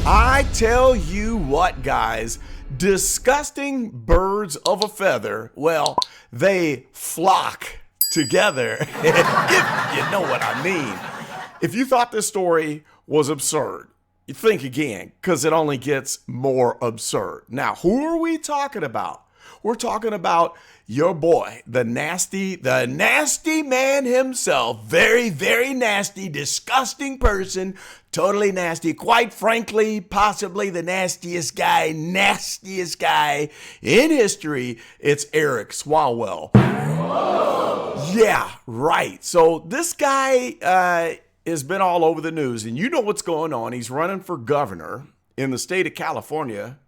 I tell you what, guys, disgusting birds of a feather, well, they flock together, if you know what I mean. If you thought this story was absurd, you think again, because it only gets more absurd. Now, who are we talking about? We're talking about your boy, the nasty man himself. Very, very nasty, disgusting person. Totally nasty. Quite frankly, possibly the nastiest guy in history. It's Eric Swalwell. Yeah, right. So this guy has been all over the news, and you know what's going on. He's running for governor in the state of California,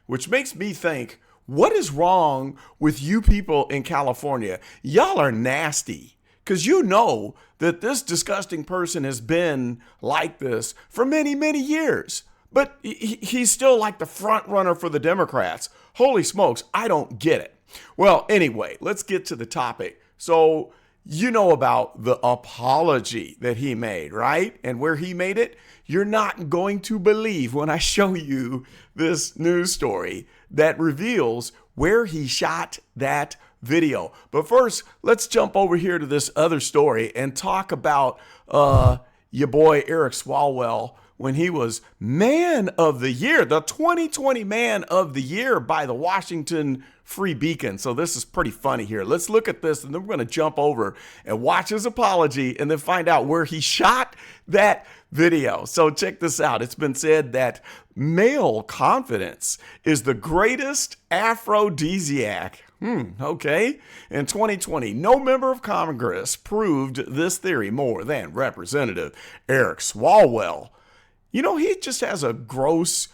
which makes me think, what is wrong with you people in California? Y'all are nasty, because you know that this disgusting person has been like this for many, many years. But he's still like the front runner for the Democrats. Holy smokes, I don't get it. Well, anyway, let's get to the topic. So you know about the apology that he made, right? And where he made it? You're not going to believe when I show you this news story that reveals where he shot that video. But first, let's jump over here to this other story and talk about your boy Eric Swalwell when he was Man of the Year, the 2020 Man of the Year by the Washington Free Beacon. So this is pretty funny here. Let's look at this, and then we're going to jump over and watch his apology and then find out where he shot that video. So check this out. It's been said that male confidence is the greatest aphrodisiac. Okay. In 2020, no member of Congress proved this theory more than Representative Eric Swalwell. You know, he just has a gross,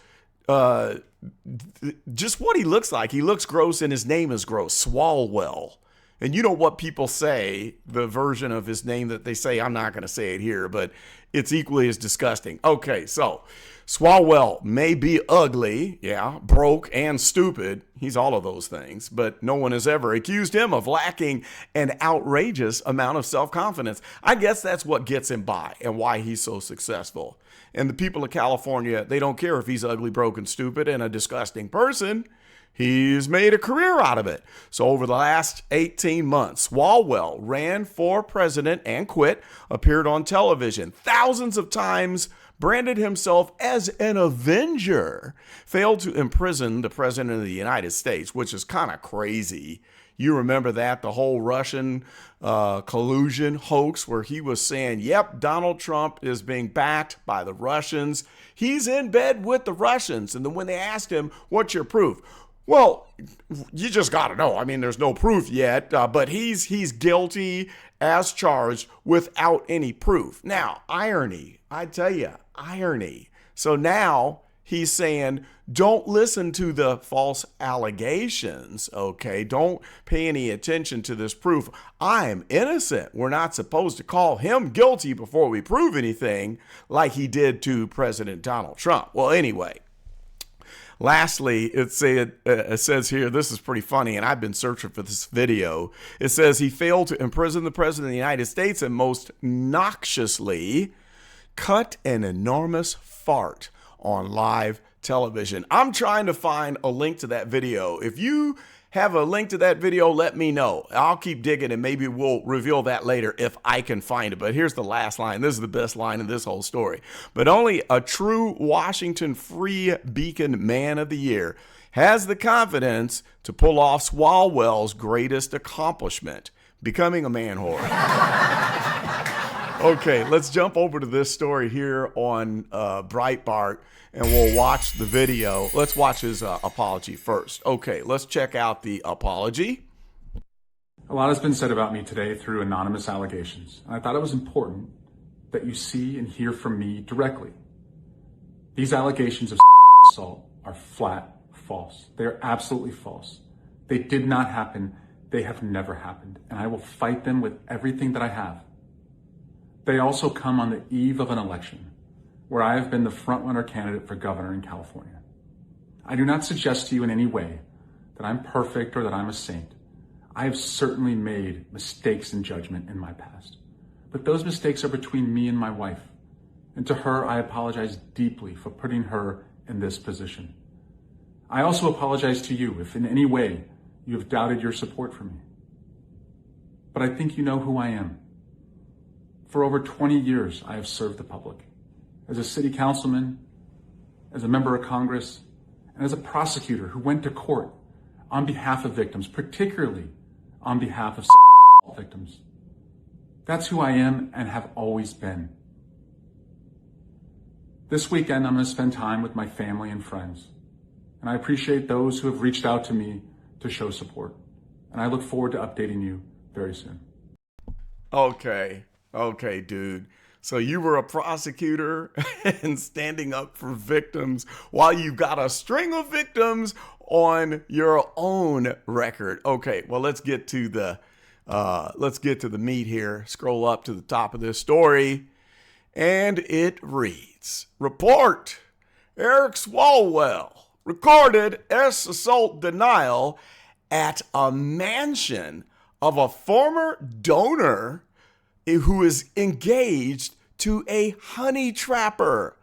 just what he looks like. He looks gross and his name is gross, Swalwell. And you know what people say, the version of his name that they say, I'm not going to say it here, but it's equally as disgusting. Okay, so Swalwell may be ugly, yeah, broke and stupid. He's all of those things, but no one has ever accused him of lacking an outrageous amount of self-confidence. I guess that's what gets him by and why he's so successful. And the people of California, they don't care if he's ugly, broke, and stupid and a disgusting person. He's made a career out of it. So over the last 18 months, Swalwell ran for president and quit, appeared on television thousands of times, branded himself as an avenger, failed to imprison the president of the United States, which is kind of crazy. You remember that, the whole Russian collusion hoax where he was saying, yep, Donald Trump is being backed by the Russians. He's in bed with the Russians. And then when they asked him, what's your proof? Well, you just got to know. I mean, there's no proof yet, but he's guilty as charged without any proof. Now, irony, I tell you, irony. So now he's saying, don't listen to the false allegations, okay? Don't pay any attention to this proof. I'm innocent. We're not supposed to call him guilty before we prove anything like he did to President Donald Trump. Well, anyway. Lastly, it says here, this is pretty funny, and I've been searching for this video. It says he failed to imprison the president of the United States and most noxiously cut an enormous fart on live television. I'm trying to find a link to that video. If you have a link to that video, let me know. I'll keep digging and maybe we'll reveal that later if I can find it. But here's the last line. This is the best line in this whole story. But only a true Washington Free Beacon Man of the Year has the confidence to pull off Swalwell's greatest accomplishment, becoming a man whore. Okay, let's jump over to this story here on Breitbart, and we'll watch the video. Let's watch his apology first. Okay, let's check out the apology. A lot has been said about me today through anonymous allegations. I thought it was important that you see and hear from me directly. These allegations of assault are flat false. They are absolutely false. They did not happen. They have never happened. And I will fight them with everything that I have. They also come on the eve of an election where I have been the front-runner candidate for governor in California. I do not suggest to you in any way that I'm perfect or that I'm a saint. I have certainly made mistakes in judgment in my past, but those mistakes are between me and my wife. And to her, I apologize deeply for putting her in this position. I also apologize to you if in any way you have doubted your support for me. But I think you know who I am. For over 20 years, I have served the public as a city councilman, as a member of Congress, and as a prosecutor who went to court on behalf of victims, particularly on behalf of victims. That's who I am and have always been. This weekend, I'm going to spend time with my family and friends, and I appreciate those who have reached out to me to show support, and I look forward to updating you very soon. Okay, dude. So you were a prosecutor and standing up for victims while you got a string of victims on your own record. Okay, well, let's get to the meat here. Scroll up to the top of this story, and it reads: Report: Eric Swalwell recorded assault denial at a mansion of a former donor who is engaged to a honeytrapper.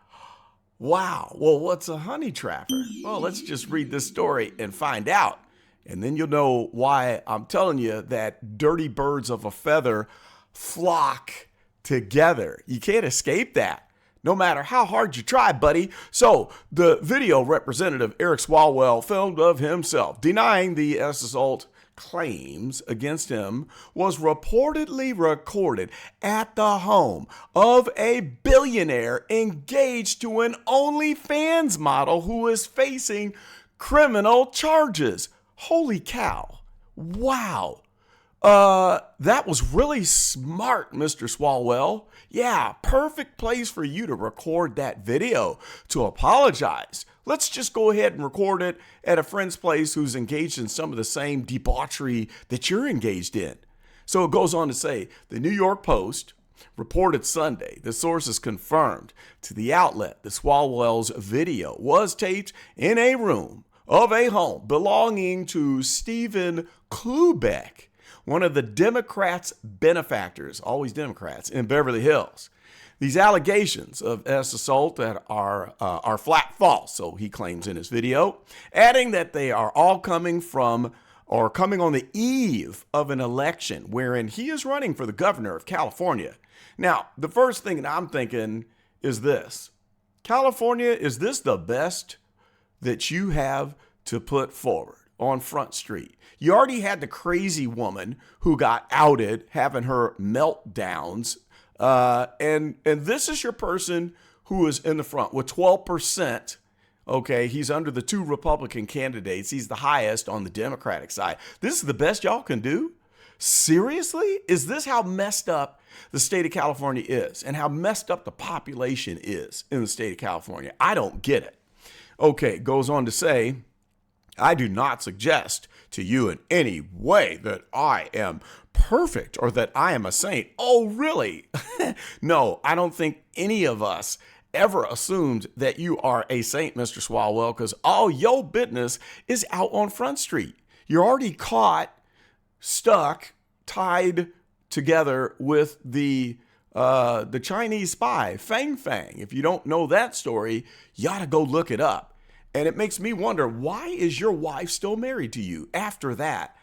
Wow. Well, what's a honeytrapper? Well, let's just read this story and find out. And then you'll know why I'm telling you that dirty birds of a feather flock together. You can't escape that, no matter how hard you try, buddy. So the video Representative Eric Swalwell filmed of himself denying the assault claims against him was reportedly recorded at the home of a billionaire engaged to an OnlyFans model who is facing criminal charges. Holy cow. Wow. That was really smart, Mr. Swalwell. Yeah, perfect place for you to record that video to apologize. Let's just go ahead and record it at a friend's place who's engaged in some of the same debauchery that you're engaged in. So it goes on to say, the New York Post reported Sunday, the sources confirmed to the outlet, the Swalwell's video was taped in a room of a home belonging to Stephen Klubeck, one of the Democrats' benefactors, always Democrats, in Beverly Hills. These allegations of assault that are flat false, so he claims in his video, adding that they are all coming on the eve of an election wherein he is running for the governor of California. Now, the first thing that I'm thinking is this: California, is this the best that you have to put forward on Front Street? You already had the crazy woman who got outed having her meltdowns. And this is your person who is in the front with 12%. Okay, he's under the two Republican candidates. He's the highest on the Democratic side. This is the best y'all can do? Seriously? Is this how messed up the state of California is and how messed up the population is in the state of California? I don't get it. Okay, goes on to say, I do not suggest to you in any way that I am perfect or that I am a saint. Oh, really? No, I don't think any of us ever assumed that you are a saint, Mr. Swalwell, because all your business is out on Front Street. You're already caught, stuck, tied together with the Chinese spy, Fang Fang. If you don't know that story, you ought to go look it up. And it makes me wonder, why is your wife still married to you after that?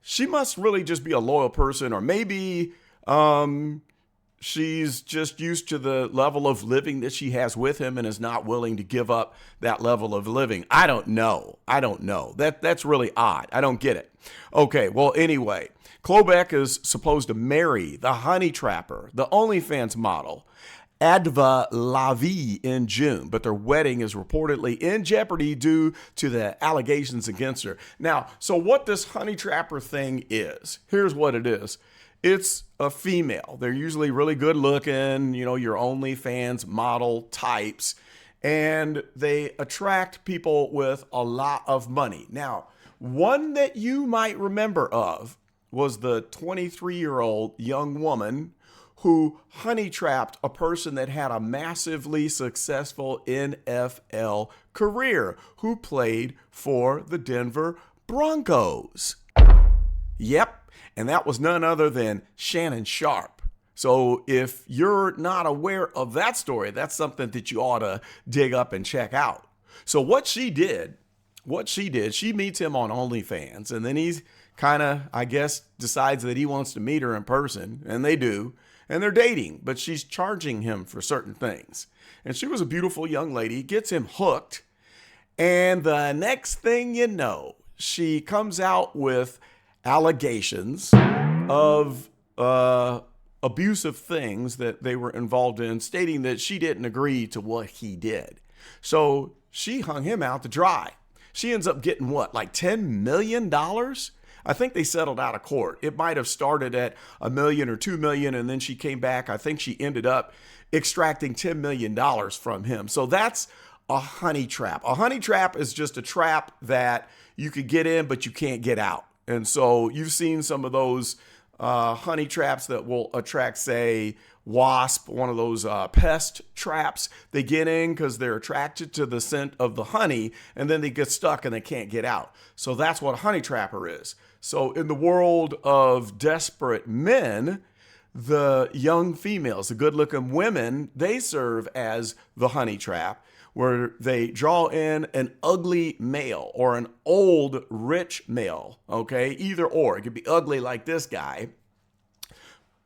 She must really just be a loyal person, or maybe she's just used to the level of living that she has with him and is not willing to give up that level of living. I don't know. That's really odd. I don't get it. Okay, well, anyway, Klobeck is supposed to marry the honeytrapper, the OnlyFans model, Adva Lavi, in June, but their wedding is reportedly in jeopardy due to the allegations against her. Now, so what this honeytrapper thing is, here's what it is. It's a female. They're usually really good looking, your OnlyFans model types, and they attract people with a lot of money. Now, one that you might remember of was the 23-year-old young woman who honey trapped a person that had a massively successful NFL career, who played for the Denver Broncos. Yep, and that was none other than Shannon Sharp. So if you're not aware of that story, that's something that you ought to dig up and check out. So what she did, she meets him on OnlyFans, and then he's kind of, I guess, decides that he wants to meet her in person, and they do, and they're dating, but she's charging him for certain things. And she was a beautiful young lady, gets him hooked, and the next thing you know, she comes out with allegations of abusive things that they were involved in, stating that she didn't agree to what he did. So she hung him out to dry. She ends up getting what, like $10 million? I think they settled out of court. It might have started at $1 million or $2 million, and then she came back. I think she ended up extracting $10 million from him. So that's a honey trap. A honey trap is just a trap that you could get in, but you can't get out. And so you've seen some of those honey traps that will attract, say, wasp, one of those pest traps. They get in because they're attracted to the scent of the honey, and then they get stuck and they can't get out. So that's what a honey trapper is. So in the world of desperate men, the young females, the good-looking women, they serve as the honey trap, where they draw in an ugly male or an old rich male, okay? Either or. It could be ugly like this guy.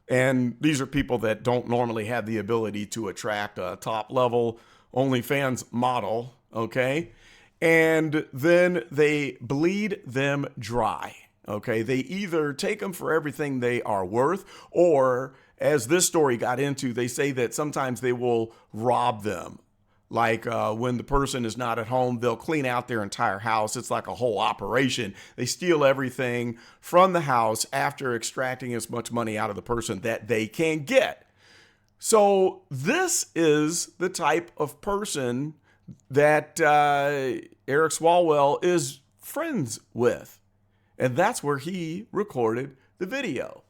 And these are people that don't normally have the ability to attract a top-level OnlyFans model, okay? And then they bleed them dry, okay? They either take them for everything they are worth, or, as this story got into, they say that sometimes they will rob them. Like when the person is not at home, they'll clean out their entire house. It's like a whole operation. They steal everything from the house after extracting as much money out of the person that they can get. So this is the type of person that Eric Swalwell is friends with. And that's where he recorded the video.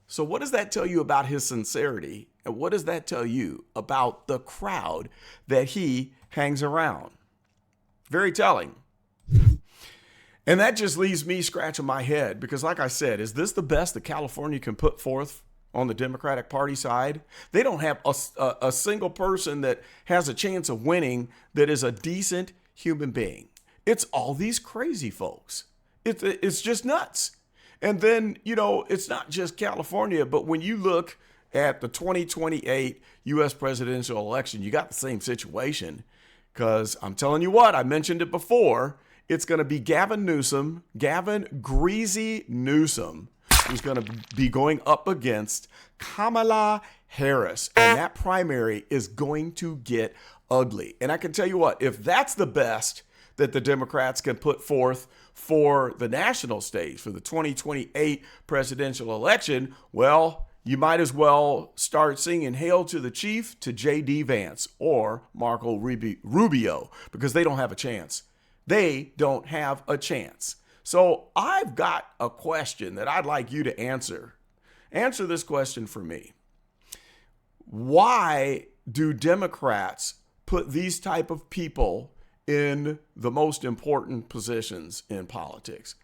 So what does that tell you about his sincerity? And what does that tell you about the crowd that he hangs around? Very telling. And that just leaves me scratching my head because, like I said, is this the best that California can put forth on the Democratic Party side? They don't have a single person that has a chance of winning that is a decent human being. It's all these crazy folks. It's just nuts. And then, you know, it's not just California, but when you look at the 2028 U.S. presidential election, you got the same situation. Because I'm telling you what, I mentioned it before, it's going to be Gavin Greasy Newsom, who's going to be going up against Kamala Harris. And that primary is going to get ugly. And I can tell you what, if that's the best that the Democrats can put forth for the national stage, for the 2028 presidential election, well, you might as well start singing Hail to the Chief to J.D. Vance or Marco Rubio, because they don't have a chance. They don't have a chance. So I've got a question that I'd like you to answer. Answer this question for me. Why do Democrats put these type of people in the most important positions in politics?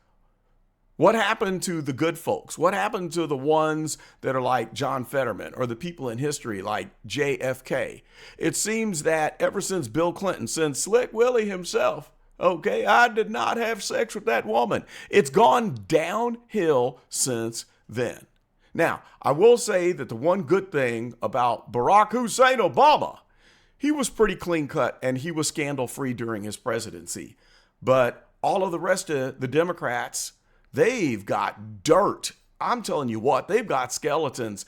What happened to the good folks? What happened to the ones that are like John Fetterman or the people in history like JFK? It seems that ever since Bill Clinton, since Slick Willie himself, okay, I did not have sex with that woman. It's gone downhill since then. Now, I will say that the one good thing about Barack Hussein Obama, he was pretty clean cut and he was scandal free during his presidency. But all of the rest of the Democrats, they've got dirt. I'm telling you what, they've got skeletons,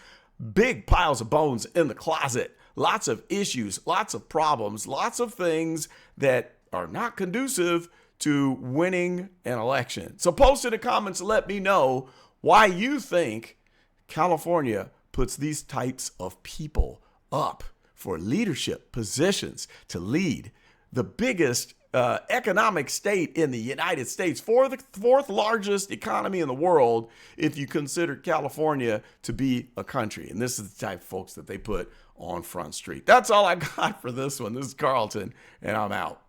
big piles of bones in the closet, lots of issues, lots of problems, lots of things that are not conducive to winning an election. So post in the comments and let me know why you think California puts these types of people up for leadership positions to lead the biggest economic state in the United States, for the fourth largest economy in the world, if you consider California to be a country. And this is the type of folks that they put on Front Street. That's all I got for this one. This is Carlton, and I'm out.